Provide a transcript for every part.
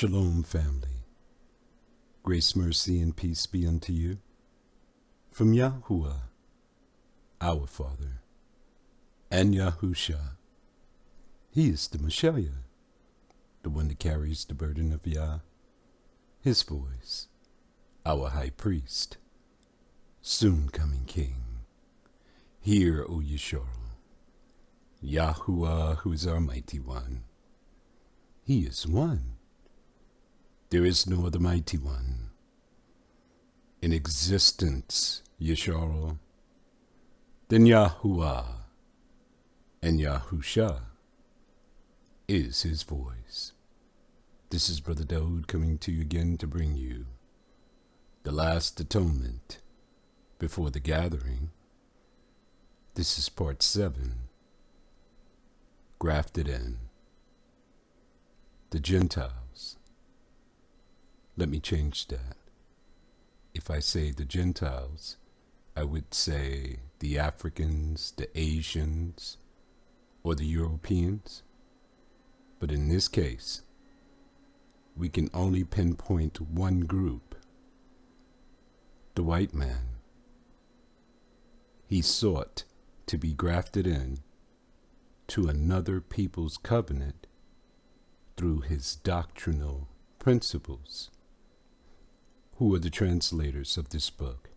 Shalom, family. Grace, mercy, and peace be unto you. From Yahuwah, our Father, and Yahusha. He is the Messiah, the one that carries the burden of Yah, his voice, our high priest, soon coming King. Hear, O Yisharel, Yahuwah, who is our mighty one. He is one. There is no other mighty one in existence, Yisharel, than Yahuwah, and Yahusha is his voice. This is Brother Daoud coming to you again to bring you the last atonement before the gathering. This is part 7, Grafted in. The Gentiles. Let me change that. If I say the Gentiles, I would say the Africans, the Asians, or the Europeans. But in this case, we can only pinpoint one group, the white man. He sought to be grafted in to another people's covenant through his doctrinal principles. Who are the translators of this book?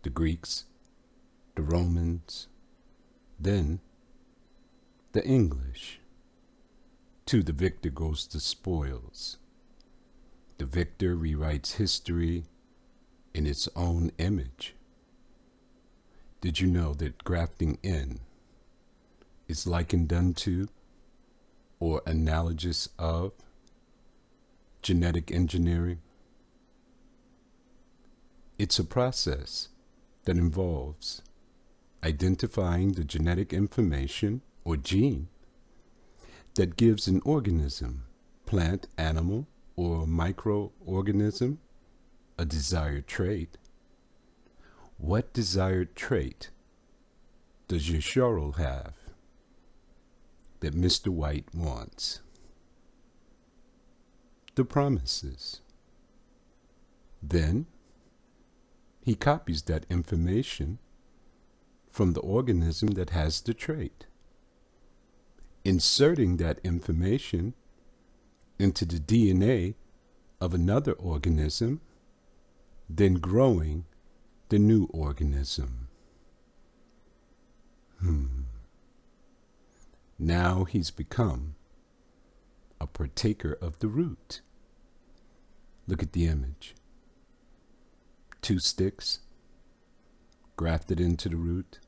The Greeks, the Romans, then the English. To the victor goes the spoils. The victor rewrites history in its own image. Did you know that grafting in is likened unto or analogous of genetic engineering? It's a process that involves identifying the genetic information or gene that gives an organism, plant, animal, or microorganism, a desired trait. What desired trait does Yisharel have that Mr. White wants? The promises. Then he copies that information from the organism that has the trait, inserting that information into the DNA of another organism, then growing the new organism. Now he's become a partaker of the root. Look at the image. 2 sticks grafted into the root.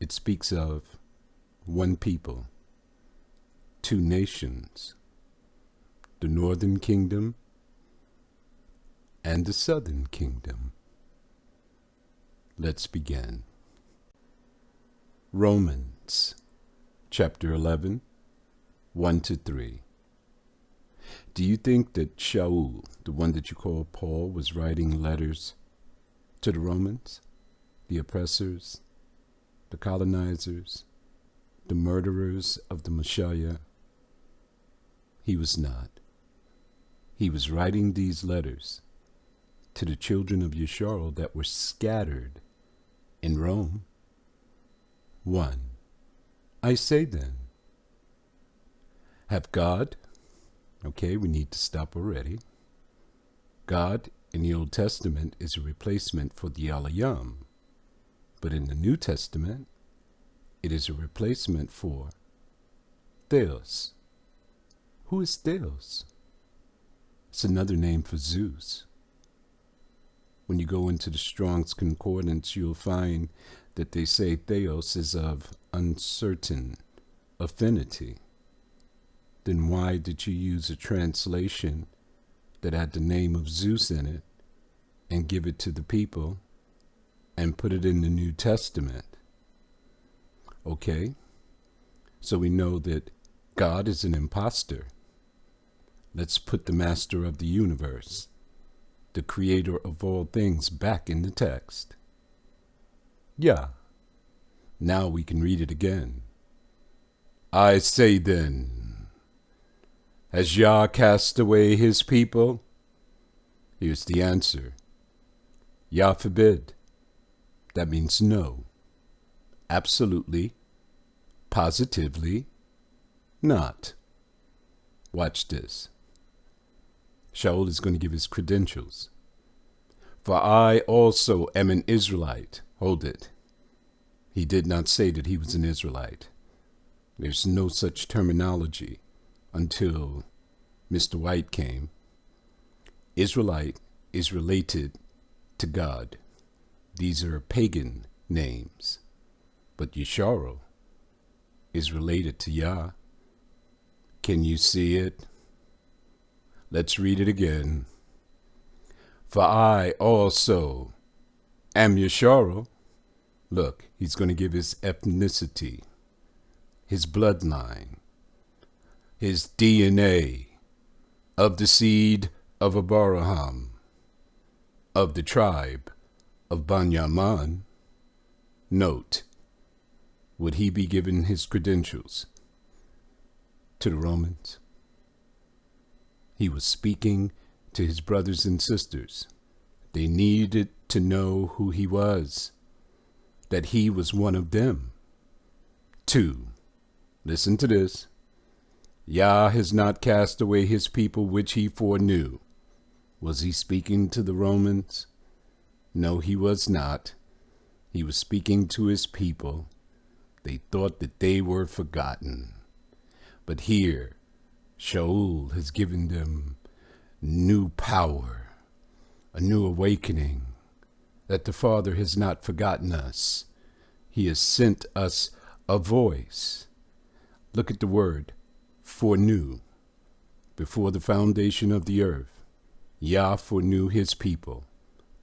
It speaks of one people, 2 nations, the northern kingdom and the southern kingdom. Let's begin. Romans chapter 11, 1-3. Do you think that Shaul, the one that you call Paul, was writing letters to the Romans, the oppressors, the colonizers, the murderers of the Messiah? He was not. He was writing these letters to the children of Yisharel that were scattered in Rome. 1. I say then, have God... Okay, we need to stop already. God in the Old Testament is a replacement for the Alayam, but in the New Testament, it is a replacement for Theos. Who is Theos? It's another name for Zeus. When you go into the Strong's Concordance, you'll find that they say Theos is of uncertain affinity. Then why did you use a translation that had the name of Zeus in it and give it to the people and put it in the New Testament? Okay, so we know that God is an imposter. Let's put the master of the universe, the creator of all things, back in the text. Yeah, now we can read it again. I say then, Has Yah cast away his people? Here's the answer. Yah forbid. That means no. Absolutely, positively not. Watch this. Shaul is going to give his credentials. For I also am an Israelite. Hold it. He did not say that he was an Israelite. There's no such terminology until Mr. White came. Israelite is related to God. These are pagan names. But Yesharo is related to Yah. Can you see it? Let's read it again. For I also am Yesharo. Look, he's going to give his ethnicity, his bloodline, his DNA of the seed of Abraham, of the tribe of Banyaman. Note, would he be given his credentials to the Romans? He was speaking to his brothers and sisters. They needed to know who he was, that he was one of them. 2, listen to this. Yah has not cast away his people which he foreknew. Was he speaking to the Romans? No, he was not. He was speaking to his people. They thought that they were forgotten. But here, Shaul has given them new power, a new awakening, that the Father has not forgotten us. He has sent us a voice. Look at the word, foreknew. Before the foundation of the earth, Yah foreknew his people,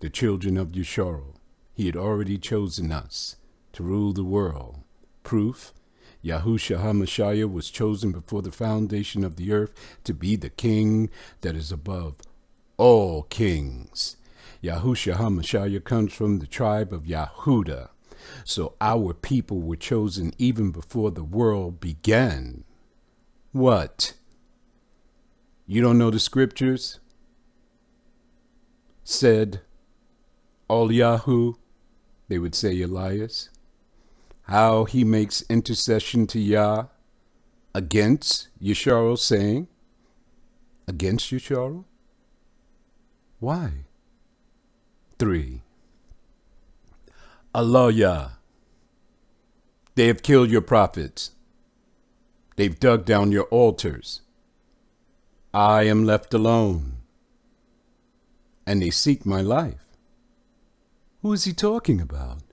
the children of Yesharo. He had already chosen us to rule the world. Proof, Yahushua HaMashiach was chosen before the foundation of the earth to be the king that is above all kings. Yahushua HaMashiach comes from the tribe of Yahudah. So our people were chosen even before the world began. What? You don't know the scriptures? Said all Yahu, they would say Elias, how he makes intercession to Yah against Yesharo, saying, against Yesharo? Why? 3, Allah Yah, they have killed your prophets. They've dug down your altars. I am left alone, and they seek my life. Who is he talking about?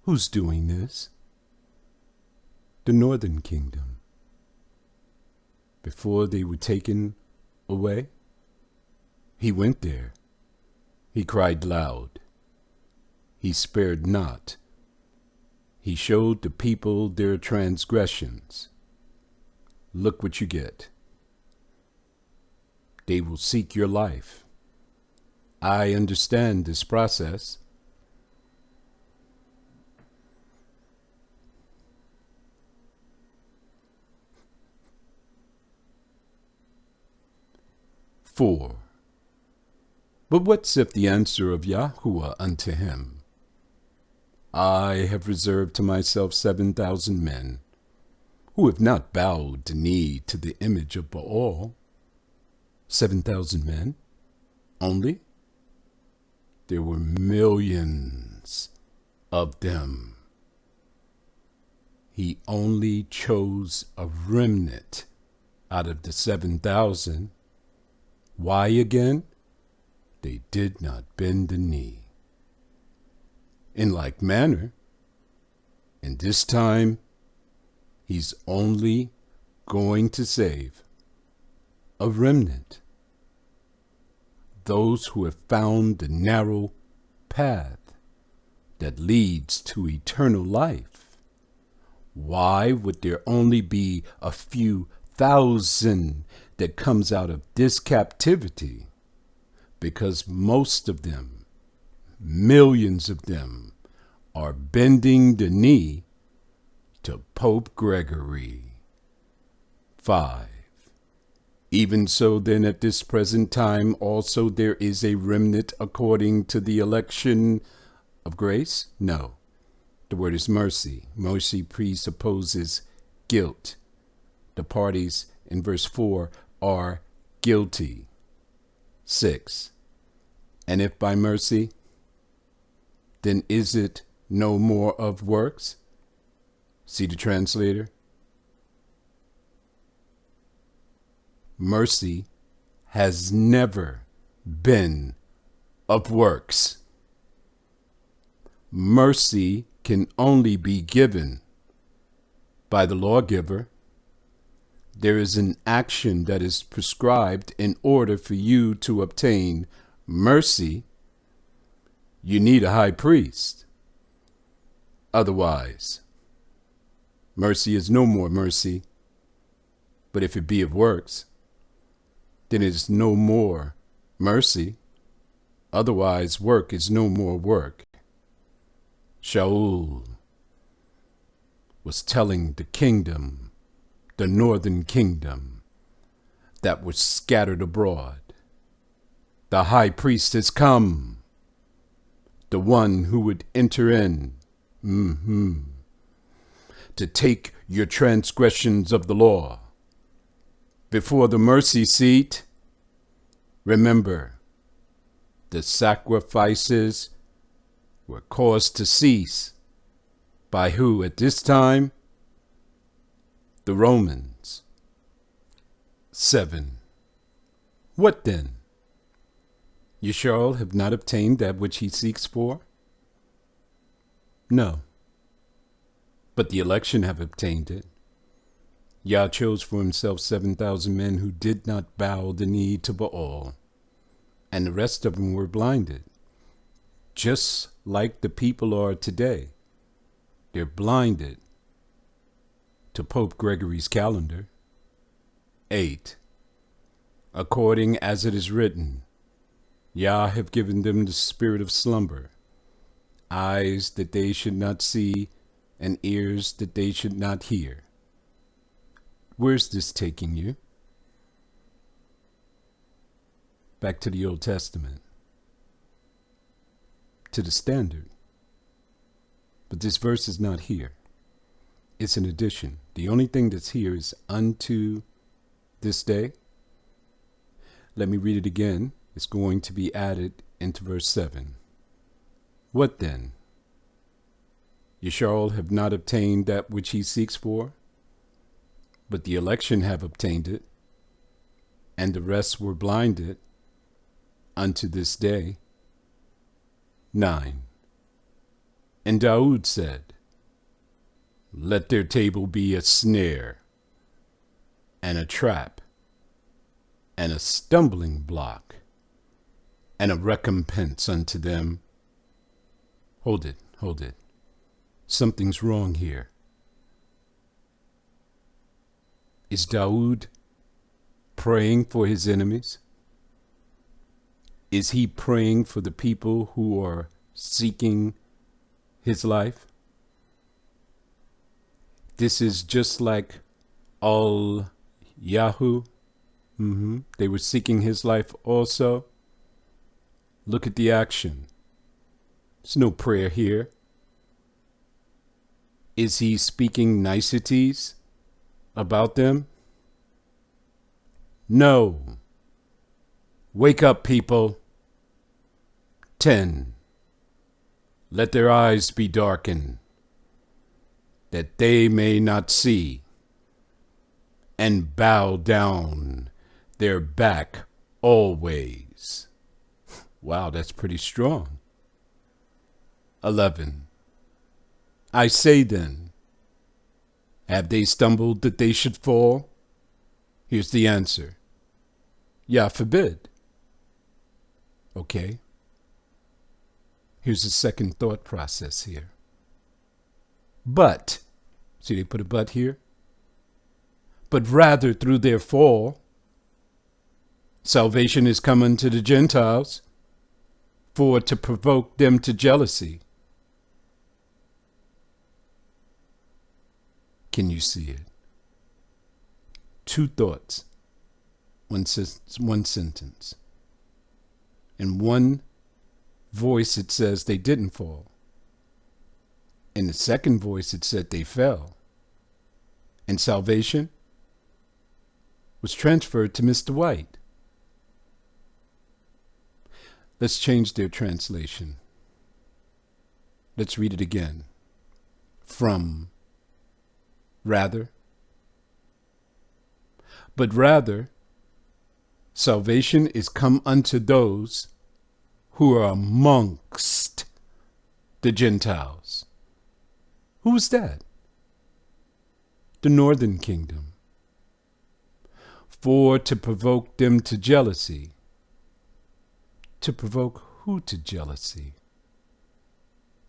Who's doing this? The northern kingdom. Before they were taken away, he went there. He cried loud. He spared not. He showed the people their transgressions. Look what you get. They will seek your life. I understand this process. Four. But what saith the answer of Yahuwah unto him? I have reserved to myself 7,000 men, who have not bowed the knee to the image of Baal. 7,000 men? Only? There were millions of them. He only chose a remnant out of the 7,000. Why again? They did not bend the knee. In like manner, in this time, he's only going to save a remnant. Those who have found the narrow path that leads to eternal life. Why would there only be a few thousand that comes out of this captivity? Because most of them, millions of them, are bending the knee to Pope Gregory. 5. Even so then at this present time also there is a remnant according to the election of grace? No. The word is mercy. Mercy presupposes guilt. The parties in verse 4 are guilty. 6. And if by mercy, then is it no more of works? See the translator? Mercy has never been of works. Mercy can only be given by the lawgiver. There is an action that is prescribed in order for you to obtain mercy. You need a high priest. Otherwise, mercy is no more mercy. But if it be of works, then it is no more mercy. Otherwise, work is no more work. Shaul was telling the kingdom, the northern kingdom, that was scattered abroad, the high priest has come, the one who would enter in, to take your transgressions of the law before the mercy seat. Remember, the sacrifices were caused to cease by who at this time? The Romans. 7. What then? Yeshua have not obtained that which he seeks for? No. But the election have obtained it. Yah chose for himself 7,000 men who did not bow the knee to Baal, and the rest of them were blinded, just like the people are today. They're blinded to Pope Gregory's calendar. 8. According as it is written, Yah have given them the spirit of slumber, eyes that they should not see, and ears that they should not hear. Where's this taking you? Back to the Old Testament, to the standard. But this verse is not here. It's an addition. The only thing that's here is unto this day. Let me read it again. It's going to be added into verse 7. What then? Yeshua have not obtained that which he seeks for, but the election have obtained it, and the rest were blinded unto this day. 9. And Daud said, let their table be a snare, and a trap, and a stumbling block, and a recompense unto them. Hold it. Something's wrong here. Is Daud praying for his enemies? Is he praying for the people who are seeking his life? This is just like Yahoo. They were seeking his life also. Look at the action. There's no prayer here. Is he speaking niceties about them? No. Wake up, people. 10. Let their eyes be darkened, that they may not see, and bow down their back always. Wow, that's pretty strong. 11. I say then, have they stumbled that they should fall? Here's the answer. Yah forbid. Okay. Here's the second thought process here. But, see they put a but here? But rather through their fall, salvation is come unto the Gentiles, for to provoke them to jealousy. Can you see it? Two thoughts. one sentence. In one voice, it says they didn't fall. In the second voice, it said they fell. And salvation was transferred to Mr. White. Let's change their translation. Let's read it again. From, rather. But rather, salvation is come unto those who are amongst the Gentiles. Who is that? The northern kingdom. For to provoke them to jealousy. To provoke who to jealousy?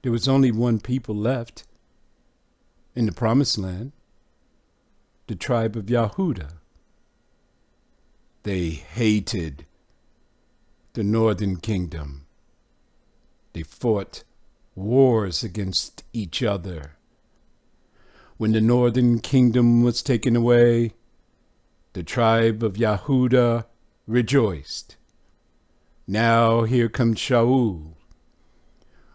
There was only one people left in the promised land, the tribe of Yahudah. They hated the northern kingdom. They fought wars against each other. When the northern kingdom was taken away, the tribe of Yahudah rejoiced. Now here comes Shaul,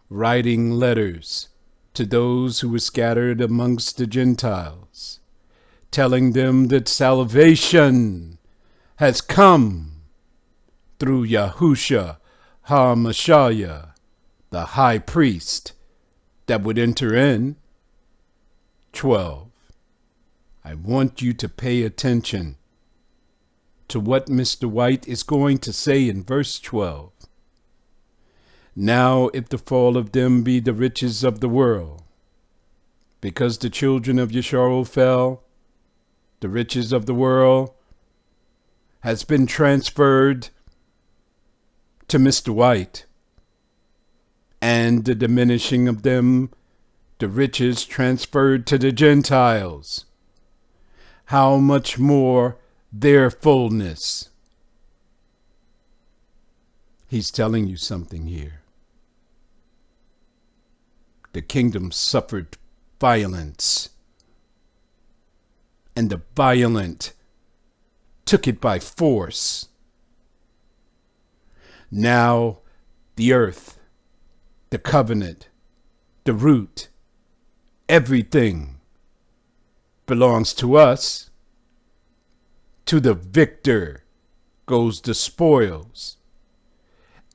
writing letters to those who were scattered amongst the Gentiles, telling them that salvation has come through Yahusha HaMashiach, the high priest that would enter in. 12. I want you to pay attention to what Mr. White is going to say in verse 12. Now if the fall of them be the riches of the world, because the children of Yisrael fell, the riches of the world has been transferred to Mr. White, and the diminishing of them, the riches transferred to the Gentiles. How much more their fullness? He's telling you something here. The kingdom suffered violence, and the violent took it by force. Now the earth, the covenant, the root, everything belongs to us. To the victor goes the spoils.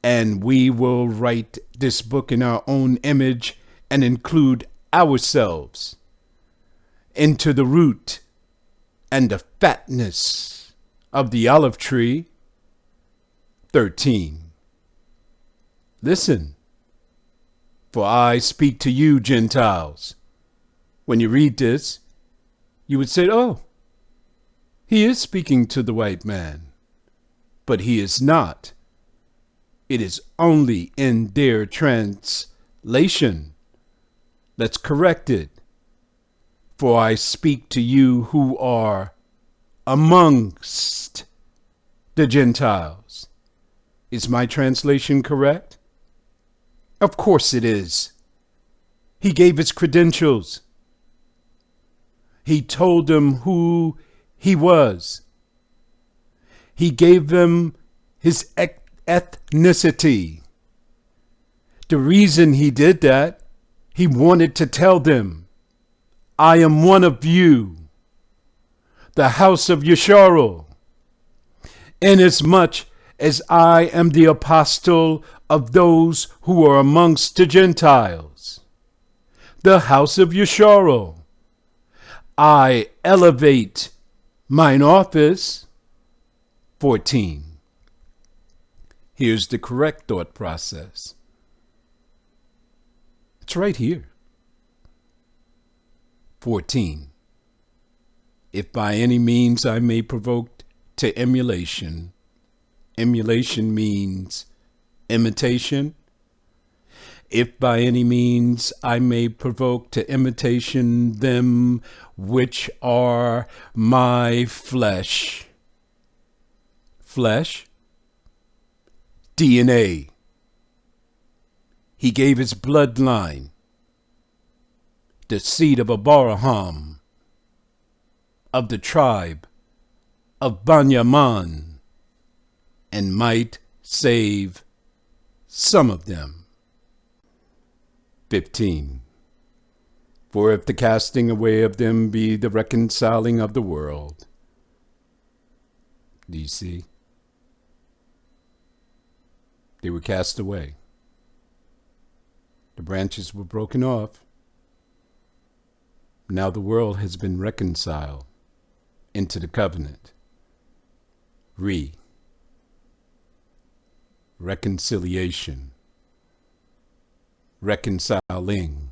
And we will write this book in our own image and include ourselves into the root and the fatness of the olive tree. 13. Listen, for I speak to you, Gentiles. When you read this, you would say, oh, he is speaking to the white man. But he is not. It is only in their translation. Let's correct it. For I speak to you who are amongst the Gentiles. Is my translation correct? Of course it is. He gave his credentials. He told them who he was. He gave them his ethnicity. The reason he did that, he wanted to tell them, I am one of you, the house of Yisrael, inasmuch as I am the apostle of those who are amongst the Gentiles, the house of Yisrael. I elevate mine office. 14. Here's the correct thought process. It's right here. 14. If by any means I may provoke to emulation. Emulation means imitation. If by any means I may provoke to imitation them which are my flesh. Flesh, DNA. He gave his bloodline, the seed of Abraham, of the tribe of Banyaman, and might save some of them. 15. For if the casting away of them be the reconciling of the world. Do you see? They were cast away. The branches were broken off. Now the world has been reconciled into the covenant. Reconciliation. Reconciling.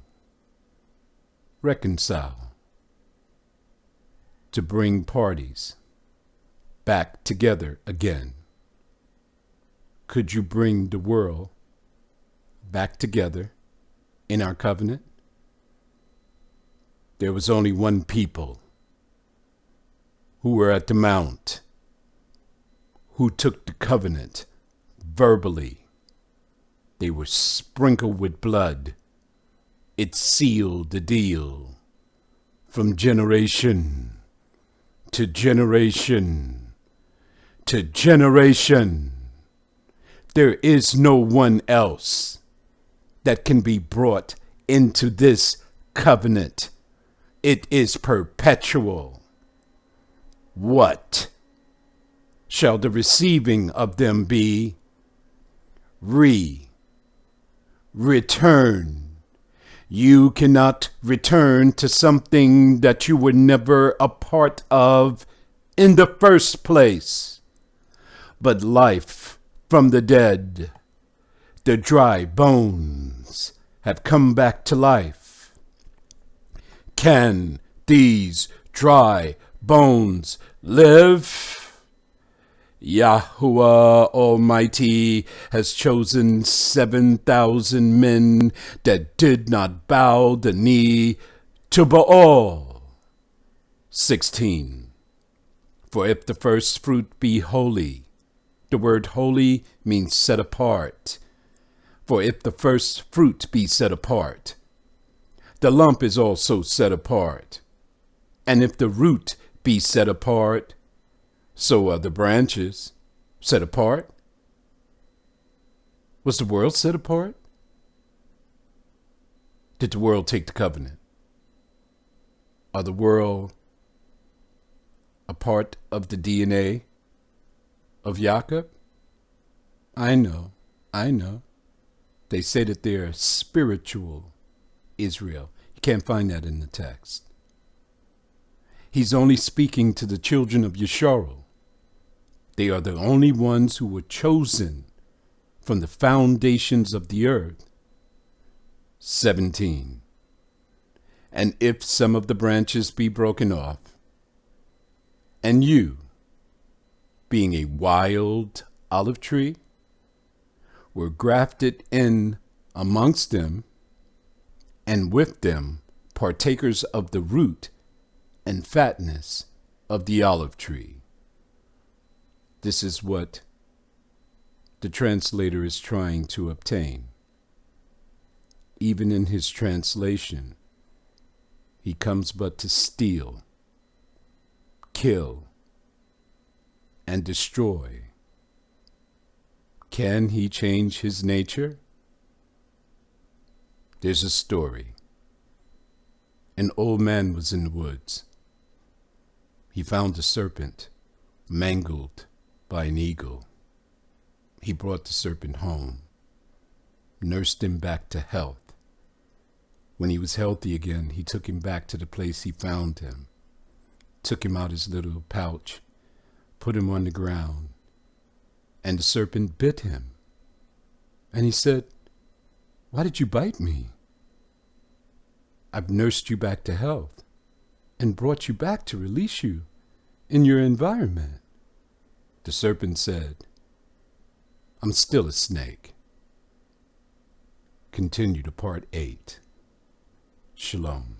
Reconcile. To bring parties back together again. Could you bring the world back together in our covenant? There was only one people who were at the mount, who took the covenant verbally. They were sprinkled with blood. It sealed the deal from generation to generation to generation. There is no one else that can be brought into this covenant. It is perpetual. What shall the receiving of them be? Return. You cannot return to something that you were never a part of in the first place. But life from the dead, the dry bones have come back to life. Can these dry bones live? Yahuwah Almighty has chosen 7,000 men that did not bow the knee to Baal. 16. For if the first fruit be holy, the word holy means set apart. For if the first fruit be set apart, the lump is also set apart. And if the root be set apart, so are the branches set apart. Was the world set apart? Did the world take the covenant? Are the world a part of the DNA of Jacob? I know. They say that they're spiritual Israel. You can't find that in the text. He's only speaking to the children of Yisrael. They are the only ones who were chosen from the foundations of the earth. 17. And if some of the branches be broken off, and you, being a wild olive tree, were grafted in amongst them, and with them partakers of the root and fatness of the olive tree. This is what the translator is trying to obtain. Even in his translation, he comes but to steal, kill, and destroy. Can he change his nature? There's a story. An old man was in the woods. He found a serpent mangled by an eagle. He brought the serpent home, nursed him back to health. When he was healthy again, he took him back to the place he found him, took him out his little pouch, put him on the ground, and the serpent bit him. And he said, "Why did you bite me? I've nursed you back to health and brought you back to release you in your environment." The serpent said, "I'm still a snake." Continue to part 8. Shalom.